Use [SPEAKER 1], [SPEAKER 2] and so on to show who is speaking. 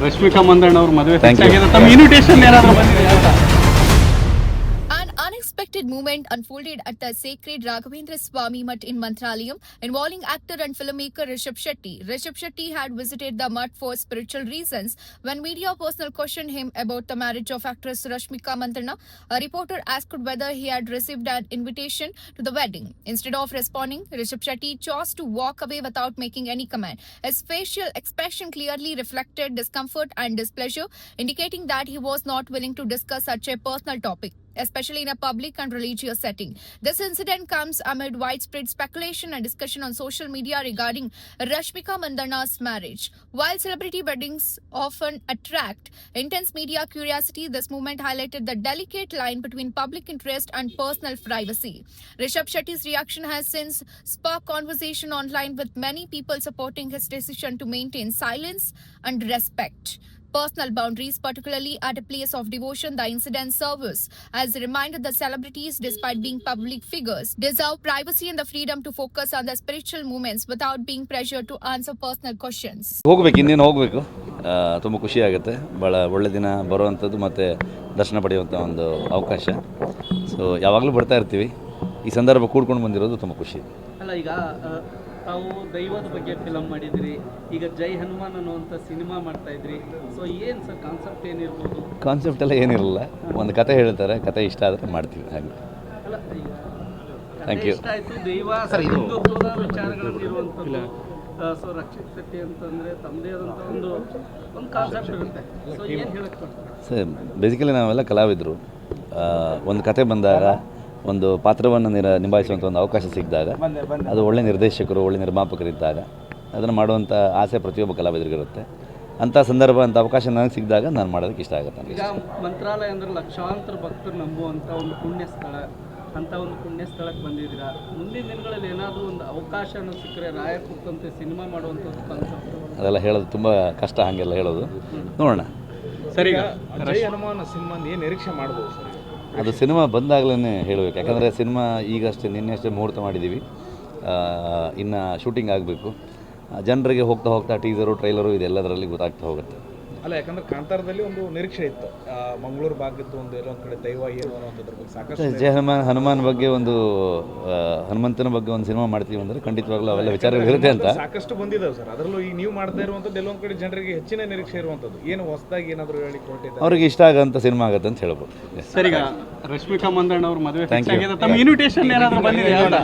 [SPEAKER 1] ರಶ್ಮಿಕಾ ಮಂದಣ್ಣ ಅವ್ರ ಮದುವೆ
[SPEAKER 2] Thank you.
[SPEAKER 1] ತಮ್ಮ ಇನ್ವಿಟೇಷನ್ ಏನಾದರೂ ಬಂದಿದೆ ಅಂತ?
[SPEAKER 3] An unexpected movement unfolded at the sacred Raghavendra Swami Mutt in Mantralayam involving actor and filmmaker Rishabh Shetty. Rishabh Shetty had visited the Mutt for spiritual reasons. When media personnel questioned him about the marriage of actress Rashmika Mandanna, a reporter asked whether he had received an invitation to the wedding. Instead of responding, Rishabh Shetty chose to walk away without making any comment. His facial expression clearly reflected discomfort and displeasure, indicating that he was not willing to discuss such a personal topic, especially in a public and religious setting. This incident comes amid widespread speculation and discussion on social media regarding Rashmika Mandanna's marriage. While celebrity weddings often attract intense media curiosity, this movement highlighted the delicate line between public interest and personal privacy. Rishabh Shetty's reaction has since sparked conversation online, with many people supporting his decision to maintain silence and respect personal boundaries, particularly at a place of devotion. The incident serves as a reminder that celebrities, despite being public figures, deserve privacy and the freedom to focus on their spiritual movements without being pressured to answer personal questions.
[SPEAKER 2] ಹೋಗ್ಬೇಕು, ಇನ್ನೇನು ಹೋಗಬೇಕು. ತುಂಬ ಖುಷಿ ಆಗುತ್ತೆ. ಭಾಳ ಒಳ್ಳೆ ದಿನ ಬರುವಂಥದ್ದು ಮತ್ತು ದರ್ಶನ ಪಡೆಯುವಂಥ ಒಂದು ಅವಕಾಶ. ಸೊ ಯಾವಾಗಲೂ ಬರ್ತಾ ಇರ್ತೀವಿ. ಈ ಸಂದರ್ಭ ಕೂಡ್ಕೊಂಡು ಬಂದಿರೋದು ತುಂಬ ಖುಷಿ.
[SPEAKER 1] ಅಲ್ಲ, ಈಗ ತಾವು ದೈವದ ಬಗ್ಗೆ ಫಿಲಮ್ ಮಾಡಿದ್ರಿ, ಈಗ ಜೈ ಹನುಮಾನ್ ಅನ್ನುವಂಥ ಸಿನಿಮಾ ಮಾಡ್ತಾ ಇದ್ರಿ. ಸೊ ಏನು ಸರ್ ಕಾನ್ಸೆಪ್ಟ್ ಏನಿರ್ಬೋದು?
[SPEAKER 2] ಕಾನ್ಸೆಪ್ಟ್ ಎಲ್ಲ ಏನಿರಲ್ಲ, ಒಂದು ಕತೆ ಹೇಳ್ತಾರೆ, ಕತೆ ಇಷ್ಟ ಆದರೆ ಮಾಡ್ತೀವಿ ಹಾಗೆ.
[SPEAKER 1] ಅಲ್ಲ, ಈಗ
[SPEAKER 2] Thank you.
[SPEAKER 1] ಇಷ್ಟ ಆಯಿತು, ದೈವ ಹಿಂದುತ್ವದ ವಿಚಾರಗಳನ್ನಿರುವಂಥದ್ದು. ಸೊ ರಕ್ಷಿತ್ ಶೆಟ್ಟಿ ಅಂತಂದರೆ ತಮ್ಮದೇ ಆದಂಥ ಒಂದು ಕಾನ್ಸೆಪ್ಟ್ ಇರುತ್ತೆ. ಸೊ ಏನು ಹೇಳಕ್ಕೆ ಕೊಡ್ತಾರೆ
[SPEAKER 2] ಸರ್? ಬೇಸಿಕಲಿ ನಾವೆಲ್ಲ ಕಲಾವಿದರು. ಒಂದು ಕತೆ ಬಂದಾಗ, ಒಂದು ಪಾತ್ರವನ್ನು ನಿಭಾಯಿಸುವಂಥ ಒಂದು ಅವಕಾಶ ಸಿಕ್ಕಿದಾಗ, ಅದು ಒಳ್ಳೆ ನಿರ್ದೇಶಕರು, ಒಳ್ಳೆ ನಿರ್ಮಾಪಕರಿದ್ದಾಗ ಅದನ್ನು ಮಾಡುವಂಥ ಆಸೆ ಪ್ರತಿಯೊಬ್ಬ ಕಲಾವಿದರಿಗಿರುತ್ತೆ. ಅಂಥ ಸಂದರ್ಭ, ಅಂಥ ಅವಕಾಶ ನನಗೆ ಸಿಕ್ಕಿದಾಗ ನಾನು ಮಾಡೋದಕ್ಕೆ ಇಷ್ಟ ಆಗುತ್ತೆ.
[SPEAKER 1] ಈಗ ಮಂತ್ರಾಲಯ ಅಂದರೆ ಲಕ್ಷಾಂತರ ಭಕ್ತರು ನಂಬುವಂಥ ಒಂದು ಪುಣ್ಯ ಸ್ಥಳ. ಅಂಥ ಒಂದು ಪುಣ್ಯ ಸ್ಥಳಕ್ಕೆ ಬಂದಿದ್ದೀರಾ. ಮುಂದಿನ ದಿನಗಳಲ್ಲಿ ಏನಾದರೂ ಒಂದು ಅವಕಾಶನ ಸಿಕ್ಕರೆ ರಾಯ ಕೂತಂತೆ ಸಿನಿಮಾ ಮಾಡುವಂಥದ್ದು ಕಾನ್ಸೆಪ್ಟ್
[SPEAKER 2] ಅದೆಲ್ಲ ಹೇಳೋದು ತುಂಬ ಕಷ್ಟ, ಹಾಗೆಲ್ಲ ಹೇಳೋದು. ನೋಡೋಣ.
[SPEAKER 1] ಸರಿ,
[SPEAKER 4] ಜೈ ಹನುಮಾನ್ ಸಿನಿಮಾ ಏನು ನಿರೀಕ್ಷೆ ಮಾಡ್ಬೋದು ಸರ್?
[SPEAKER 2] ಅದು ಸಿನಿಮಾ ಬಂದಾಗಲೇ ಹೇಳಬೇಕು. ಯಾಕಂದರೆ ಸಿನಿಮಾ ಈಗಷ್ಟೇ ನಿನ್ನೆ ಅಷ್ಟೇ ಮುಹೂರ್ತ ಮಾಡಿದ್ದೀವಿ. ಇನ್ನು ಶೂಟಿಂಗ್ ಆಗಬೇಕು. ಜನರಿಗೆ ಹೋಗ್ತಾ ಹೋಗ್ತಾ ಟೀಸರು, ಟ್ರೈಲರು ಇದೆಲ್ಲದರಲ್ಲಿ ಗೊತ್ತಾಗ್ತಾ ಹೋಗುತ್ತೆ.
[SPEAKER 4] ಅಲ್ಲ, ಯಾಕಂದ್ರೆ ಕಾಂತಾರದಲ್ಲಿ ಒಂದು ನಿರೀಕ್ಷೆ ಇತ್ತು, ಮಂಗಳೂರು ಭಾಗದ್ದು ಒಂದು ಎಲ್ಲೊಂದು ಕಡೆ ದೈವ ಏನು ಅನ್ನೋದ್ರ ಬಗ್ಗೆ ಸಾಕಷ್ಟು.
[SPEAKER 2] ಜಯ ಹನುಮಾನ್ ಬಗ್ಗೆ ಒಂದು ಹನುಮಂತನ ಬಗ್ಗೆ ಒಂದು ಸಿನಿಮಾ ಮಾಡ್ತೀವಿ ಅಂದರೆ ಖಂಡಿತವಾಗ್ಲೂ ಅವೆಲ್ಲ ವಿಚಾರಗಳಿರುತ್ತೆ ಅಂತ
[SPEAKER 4] ಸಾಕಷ್ಟು ಬಂದಿದ್ದಾವೆ ಸರ್. ಅದರಲ್ಲೂ ಈಗ ನೀವು ಮಾಡ್ತಾ ಇರುವಂಥದ್ದು ಎಲ್ಲೊಂದು ಕಡೆ ಜನರಿಗೆ ಹೆಚ್ಚಿನ ನಿರೀಕ್ಷೆ ಇರುವಂಥದ್ದು. ಏನು ಹೊಸದಾಗಿ ಏನಾದರೂ ಹೇಳಿ ಕೊಟ್ಟಿದ್ದಾರೆ
[SPEAKER 2] ಅವ್ರಿಗೆ ಇಷ್ಟ ಆಗೋಂಥ ಸಿನಿಮಾ ಆಗುತ್ತೆ ಅಂತ ಹೇಳ್ಬೋದು.
[SPEAKER 1] ಸರಿ, ಈಗ ರಶ್ಮಿಕಾ ಮಂದಣ್ಣ ಅವ್ರ ಮದುವೆ
[SPEAKER 2] Thank you.
[SPEAKER 1] ತಮ್ಮ ಇನ್ವಿಟೇಷನ್ ಏನಾದರೂ ಬಂದಿದೆ ಅಂತ?